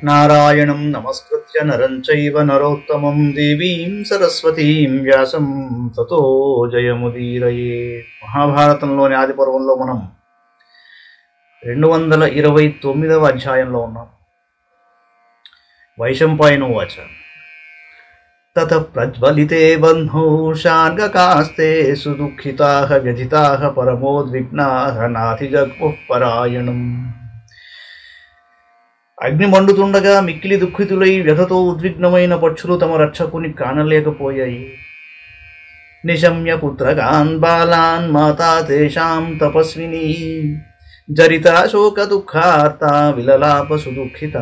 నారాయణం నమస్కృత్య నరం చైవ నరోత్తమం దేవీం సరస్వతీం వ్యాసం తతో జయముదీరయేత్. మహాభారతంలోని ఆది పర్వంలో మనం 229వ అధ్యాయంలో ఉన్నాం. వైశంపాయనోవాచ తతః ప్రజ్వలితే బంధూ శార్గకాస్తే సుదుఃఖితాః వ్యధితాః పరమోద్విగ్నాః నాధిజగ్ముః పరాయణం. అగ్ని మండుతుండగా మిక్కిలి దుఃఖితులై వ్యధతో ఉద్విగ్నమైన పక్షులు తమ రక్షకుని కానలేకపోయాయి. నిశమ్య పుత్రగాన్ బాలాన్ మాతా తేషాం తపస్విని జరిత శోక దుఃఖార్త విలలాప సుదుఃఖిత.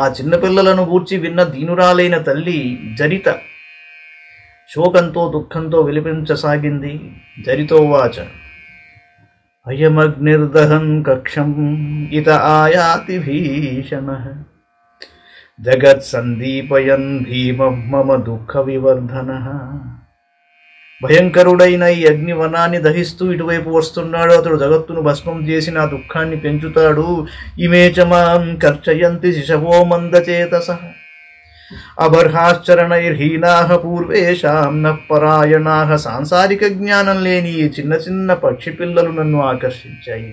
ఆ చిన్నపిల్లలను గూర్చి విన్న దీనురాలైన తల్లి జరిత శోకంతో దుఃఖంతో విలపించసాగింది. జరితో వాచ అయమగ్నిర్దహన్ కక్షం ఇత ఆయాతి భీషణః జగత్ సందీపయన్ భీమం మమ దుఃఖ వివర్ధనః. భయంకరుడైన ఈ అగ్నివనాన్ని దహిస్తూ ఇటువైపు వస్తున్నాడు. అతడు జగత్తును భస్మం చేసి నా దుఃఖాన్ని పెంచుతాడు. ఇమే చ మాం కర్చయంతి శిశవో మందచేతసః అబర్హాశ్చరణైర్హీనాః పూర్వేషాం నః పరాయణాః. సాంసారిక జ్ఞానం లేని ఈ చిన్న చిన్న పక్షి పిల్లలు నన్ను ఆకర్షించాయి.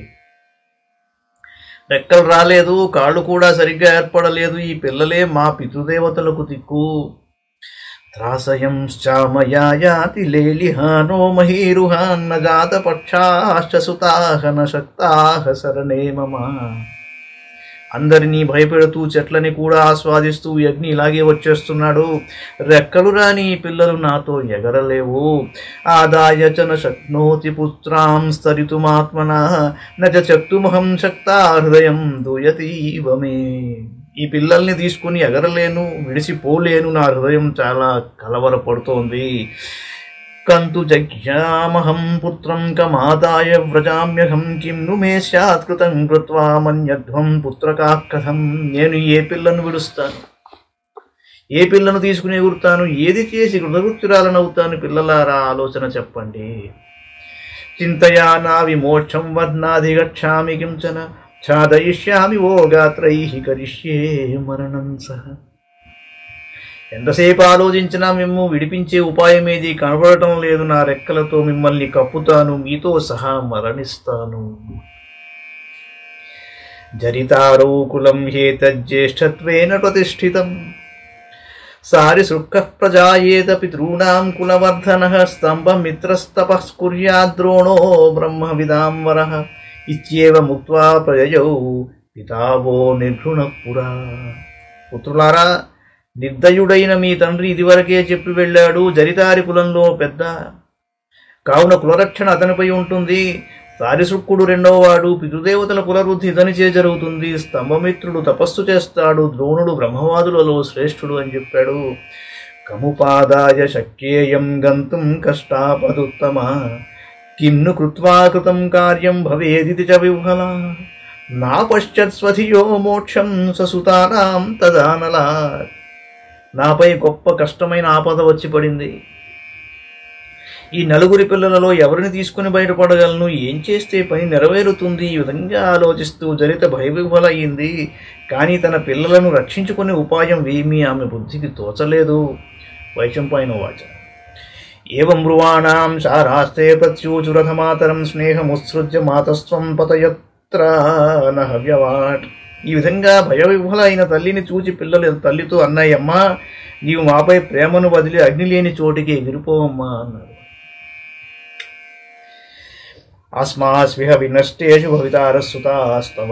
రెక్కలు రాలేదు, కాళ్ళు కూడా సరిగ్గా ఏర్పడలేదు. ఈ పిల్లలే మా పితృదేవతలకు దిక్కు. త్రాసయంశ్చామయా యాతి లేలిహానో మహీరుహాన్న జాత పక్షాశ్చ సుతాః న శక్తాః శరణే మమ. అందరినీ భయపెడుతూ చెట్లని కూడా ఆస్వాదిస్తూ అగ్ని ఇలాగే వచ్చేస్తున్నాడు. రెక్కలు రాని పిల్లలు నాతో ఎగరలేవు. ఆదాయ చ న శక్నోతి పుత్రాం స్తరితుమాత్మనా నచ చక్తుమహం శక్తా హృదయం దూయతీవ మే. ఈ పిల్లల్ని తీసుకుని ఎగరలేను, విడిసిపోలేను. నా హృదయం చాలా కలవరపడుతోంది. కంతు జగ్యామహం పుత్రం కమాదాయ వ్రజామ్యహం కిం ను మే స్యాత్ కృతం కృత్వా మన్యధ్వం పుత్రకాః కథం. నేను ఏ పిల్లను విడుస్తాను, ఏ పిల్లను తీసుకుని ఎగురుతాను, ఏది చేసి కృతకృత్యురాలనవుతాను? పిల్లలారా ఆలోచన చెప్పండి. చింతయా నా విమోక్షం వద్నాధిగచ్ఛామి కించన ఛాదయిష్యామి ఓ గాత్రైః కరిష్యే మరణం సహ. ఎంతసేపు ఆలోచించినా మిమ్ము విడిపించే ఉపాయం ఏది కనబడటం లేదు. నా రెక్కలతో మిమ్మల్ని కప్పుతాను, మీతో సహా మరణిస్తాను. జరితారో కులం హేతజ్యేష్ఠత్వేన ప్రతిష్ఠితం సారిసృక్కః ప్రజాయేత పితॄణాం కులవర్ధనః స్తంభమిత్రస్తపః కుర్యాద్రోణో బ్రహ్మవిదాం వరః ఇత్యేవ ముక్త్వా ప్రయయౌ పితావో నిర్ఘృణః పురా. పుత్రులారా, నిర్దయుడైన మీ తండ్రి ఇదివరకే చెప్పి వెళ్ళాడు. జరితారి కులంలో పెద్ద కావున కులరక్షణ అతనిపై ఉంటుంది. సారిశృక్కుడు రెండవవాడు. పితృదేవతల కులవృద్ధి ఇతనిచే జరుగుతుంది. స్తంభమిత్రుడు తపస్సు చేస్తాడు. ద్రోణుడు బ్రహ్మవాదులలో శ్రేష్ఠుడు అని చెప్పాడు. కముపాదాయ శక్యేయం గంతుం కష్టాపదుత్తమ కిన్ను కృత్వా కృతం కార్యం భవేదితి చ విహ్వల. నా పశ్చత్ స్వధియో మోక్షం ససుతానాం తదానలా. నాపై గొప్ప కష్టమైన ఆపద వచ్చి పడింది. ఈ నలుగురి పిల్లలలో ఎవరిని తీసుకుని బయటపడగలను? ఏం చేస్తే పని నెరవేరుతుంది? ఈ విధంగా ఆలోచిస్తూ జరిత భయవిహ్వల అయింది. కానీ తన పిల్లలను రక్షించుకునే ఉపాయం ఏమీ ఆమె బుద్ధికి తోచలేదు. వైశంపాయనోవాచ ఏవం బ్రువాణాం శారాస్తే ప్రత్యూచురథమాతరం స్నేహముత్సృజ్య మాతస్త్వం పతయత్ర నహవ్యవాట్. ఈ విధంగా భయవిహ్వల అయిన తల్లిని చూచి పిల్లలు తల్లితో అన్నాయమ్మా, నీవు మాపై ప్రేమను వదిలి అగ్ని లేని చోటికి ఎగిరిపోవమ్మా అన్నారు. అస్మాస్విహ వినష్టేషు భవితారస్సుతాస్తవ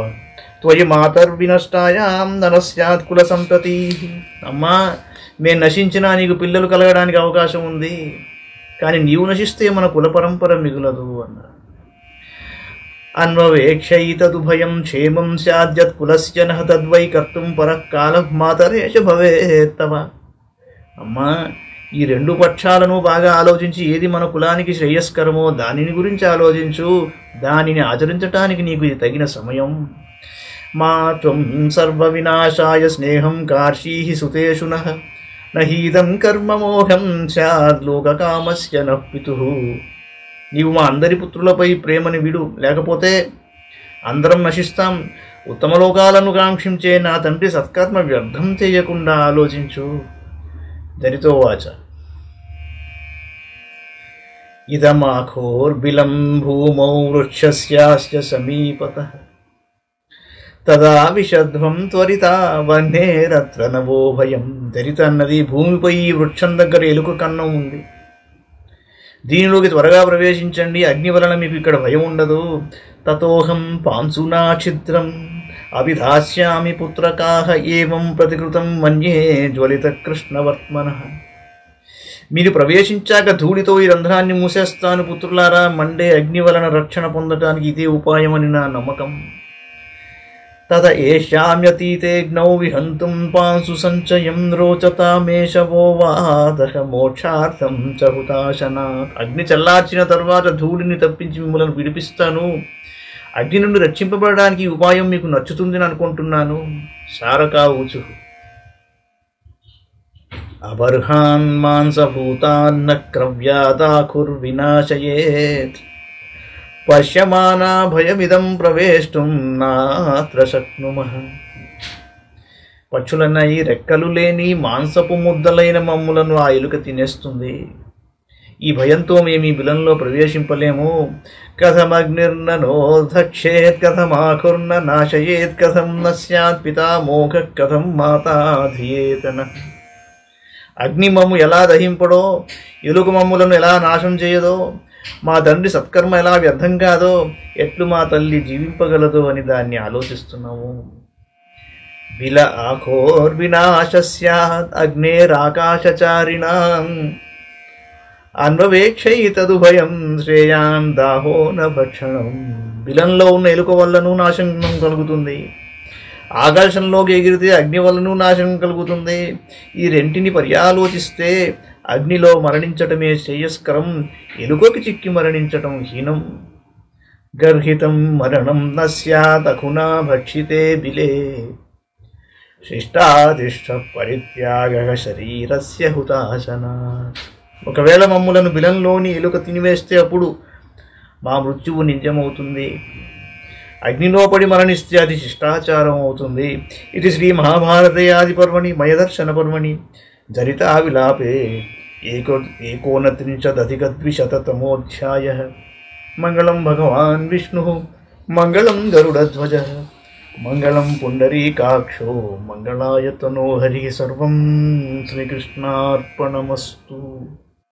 త్వయి మాతర్వినష్టాయాం నరస్యాత్ కుల సంతతి. అమ్మా, మేము నశించినా నీకు పిల్లలు కలగడానికి అవకాశం ఉంది, కానీ నీవు నశిస్తే మన కుల పరంపర మిగులదు అన్నారు. అన్వవేక్షైతదుభయం క్షేమం స్యాద్యత్ కులస్య నః తద్వై కర్తుం పరః కాలః మాతరేష భవేత్తవ. అమ్మా, ఈ రెండు పక్షాలను బాగా ఆలోచించి ఏది మన కులానికి శ్రేయస్కరమో దానిని గురించి ఆలోచించు. దానిని ఆచరించటానికి నీకు ఇది తగిన సమయం. మా త్వం సర్వ వినాశాయ స్నేహం కార్షీః సుతేషు నః నహీదం కర్మ మోహం స్యాద్ లోకకామస్య నః పితుః. నీవు మా అందరి పుత్రులపై ప్రేమని విడు, లేకపోతే అందరం నశిస్తాం. ఉత్తమ లోకాలను కాంక్షించే నా తండ్రి సత్కర్మ వ్యర్థం చేయకుండా ఆలోచించు. దరితో వాచ ఇదమాఖోర్బిలం భూమౌ వృక్షస్యాస్య సమీపతః తదా విషధ్వం త్వరిత వన్నేరత్ర నవో భయం. దరిత అన్నది భూమిపై ఈ వృక్షం దగ్గర ఎలుక కన్నం ఉంది. దీనిలోకి త్వరగా ప్రవేశించండి, అగ్ని వలన మీకు ఇక్కడ భయం ఉండదు. తతోహం పాంసునా ఛిద్రం అభిధాస్యామి పుత్రకాహ ఏవం ప్రతికృతం మన్యే జ్వలిత కృష్ణవర్త్మనః. మీరు ప్రవేశించాక ధూళితో ఈ రంధ్రాన్ని మూసేస్తాను పుత్రులారా. మండే అగ్ని వలన రక్షణ పొందటానికి ఇదే ఉపాయమని నా నమ్మకం. తద ఏష్యామ్యతీతేగ్నౌ విహంతుం పాంసు సంచయం రోచతామేషవో వాదహ మోక్షార్థం చ హుతాశనాత్. అగ్ని చల్లార్చిన తర్వాత ధూళిని తప్పించి మిమ్మల్ని విడిపిస్తాను. అగ్ని నుండి రక్షింపబడడానికి ఈ ఉపాయం మీకు నచ్చుతుందని అనుకుంటున్నాను. శారకా ఊచు అబర్హాన్ మాంసభూతాన్న క్రవ్యాదాఖుర్వినాశయేత్ పశ్యమానా భయమిదం ప్రవేష్టం నాత్ర శక్నుమః. పక్షులన్నాయి, రెక్కలు లేని మాంసపు ముద్దలైన మమ్ములను ఆ ఎలుక తినేస్తుంది. ఈ భయంతో మేము ఈ బిలంలో ప్రవేశింపలేము. కథమగ్నిర్నోధక్షేత్ కథమాఖుర్న నాశయేత్ కథం న స్యాత్ పితామోఘ కథం మాతా ధియేతన. అగ్ని మమ్ము ఎలా దహింపడో, ఎలుక మమ్ములను ఎలా నాశం చేయదో, మా తండ్రి సత్కర్మ ఎలా వ్యర్థం కాదో, ఎట్లు మా తల్లి జీవింపగలదో అని దాన్ని ఆలోచిస్తున్నాము. బిల ఆఖోర్వినాశస్యాత్ అగ్నేరాకాశచారిణాం అన్వవేక్షయితదుభయం శ్రేయాన్ దాహో న భక్షణం. బిలంలో ఉన్న ఎలుక వల్లను నాశనం కలుగుతుంది, ఆకాశంలోకి ఎగిరితే అగ్ని వల్లను నాశనం కలుగుతుంది. ఈ రెంటిని పర్యాలోచిస్తే అగ్నిలో మరణించటమే శ్రేయస్కరం, ఎలుకకి చిక్కి మరణించటం హీనం. గర్హితం మరణం న స్యాత్ అఖునా భక్షితే బిలే శిష్టాతిష్ట పరిత్యాగ శరీరస్య హుతాశనాత్. ఒకవేళ మమ్ములను బిలంలోని ఎలుక తినివేస్తే అప్పుడు మా మృత్యువు నిజమవుతుంది. అగ్నిలో పడి మరణిస్తే అది శిష్టాచారం అవుతుంది. ఇది శ్రీ మహాభారతే ఆది పర్వణి మయదర్శన పర్వణి జరితా విలాపే 19+20 మంగళం భగవాన్ విష్ణు మంగళం గరుడధ్వజ మంగళం పుండరీకాక్షో మంగళాయ తనో హరి. సర్వం శ్రీకృష్ణార్పణమస్తు.